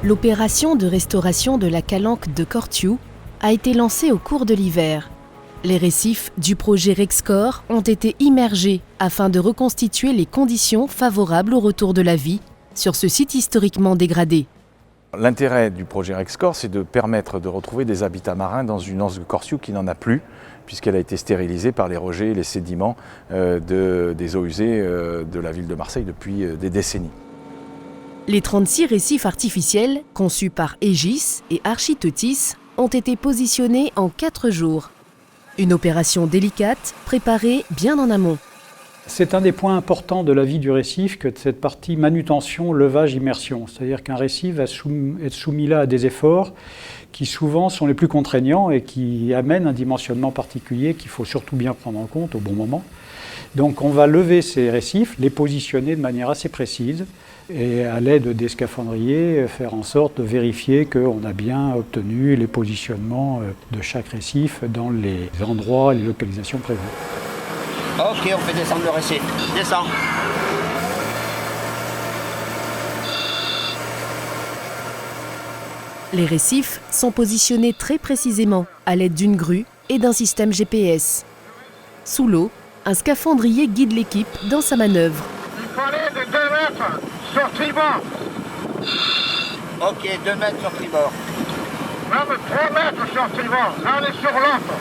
L'opération de restauration de la calanque de Cortiou a été lancée au cours de l'hiver. Les récifs du projet Rexcor ont été immergés afin de reconstituer les conditions favorables au retour de la vie sur ce site historiquement dégradé. L'intérêt du projet Rexcor, c'est de permettre de retrouver des habitats marins dans une anse de Cortiou qui n'en a plus, puisqu'elle a été stérilisée par les rejets et les sédiments des eaux usées de la ville de Marseille depuis des décennies. Les 36 récifs artificiels, conçus par Aegis et Architeuthis, ont été positionnés en 4 jours. Une opération délicate, préparée bien en amont. C'est un des points importants de la vie du récif que de cette partie manutention, levage, immersion. C'est-à-dire qu'un récif va être soumis là à des efforts qui souvent sont les plus contraignants et qui amènent un dimensionnement particulier qu'il faut surtout bien prendre en compte au bon moment. Donc on va lever ces récifs, les positionner de manière assez précise et à l'aide des scaphandriers faire en sorte de vérifier qu'on a bien obtenu les positionnements de chaque récif dans les endroits, les localisations prévues. Ok, on fait descendre le récif. Descends. Les récifs sont positionnés très précisément à l'aide d'une grue et d'un système GPS. Sous l'eau, un scaphandrier guide l'équipe dans sa manœuvre. Il fallait de 2 mètres sur tribord. Ok, 2 mètres sur tribord. Même 3 mètres sur tribord. Là, on est sur l'autre.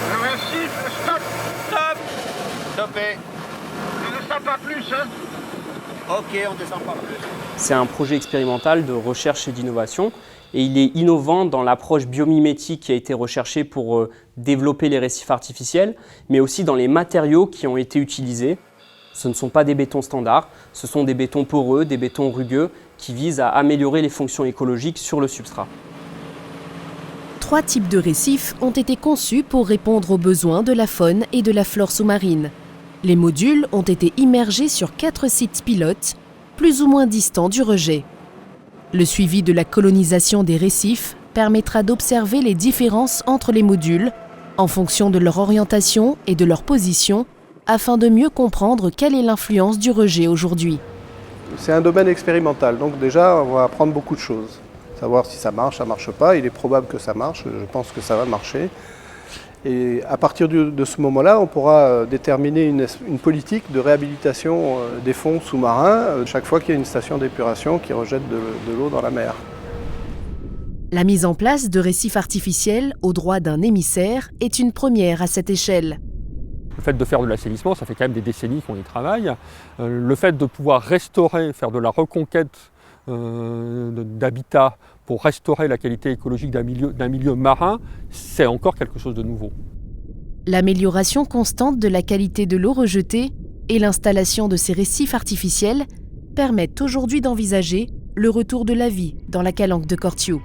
Le récif, stop. Stop. Stoppé. Ne descend pas plus, hein. Ok, on descend pas plus. C'est un projet expérimental de recherche et d'innovation et il est innovant dans l'approche biomimétique qui a été recherchée pour développer les récifs artificiels, mais aussi dans les matériaux qui ont été utilisés. Ce ne sont pas des bétons standards, ce sont des bétons poreux, des bétons rugueux qui visent à améliorer les fonctions écologiques sur le substrat. 3 types de récifs ont été conçus pour répondre aux besoins de la faune et de la flore sous-marine. Les modules ont été immergés sur 4 sites pilotes, plus ou moins distants du rejet. Le suivi de la colonisation des récifs permettra d'observer les différences entre les modules en fonction de leur orientation et de leur position afin de mieux comprendre quelle est l'influence du rejet aujourd'hui. C'est un domaine expérimental, donc déjà on va apprendre beaucoup de choses. Savoir si ça marche pas, il est probable que ça marche, je pense que ça va marcher. Et à partir de ce moment-là, on pourra déterminer une politique de réhabilitation des fonds sous-marins chaque fois qu'il y a une station d'épuration qui rejette de l'eau dans la mer. La mise en place de récifs artificiels au droit d'un émissaire est une première à cette échelle. Le fait de faire de l'assainissement, ça fait quand même des décennies qu'on y travaille. Le fait de pouvoir restaurer, faire de la reconquête d'habitat pour restaurer la qualité écologique d'un milieu marin, c'est encore quelque chose de nouveau. L'amélioration constante de la qualité de l'eau rejetée et l'installation de ces récifs artificiels permettent aujourd'hui d'envisager le retour de la vie dans la calanque de Cortiou.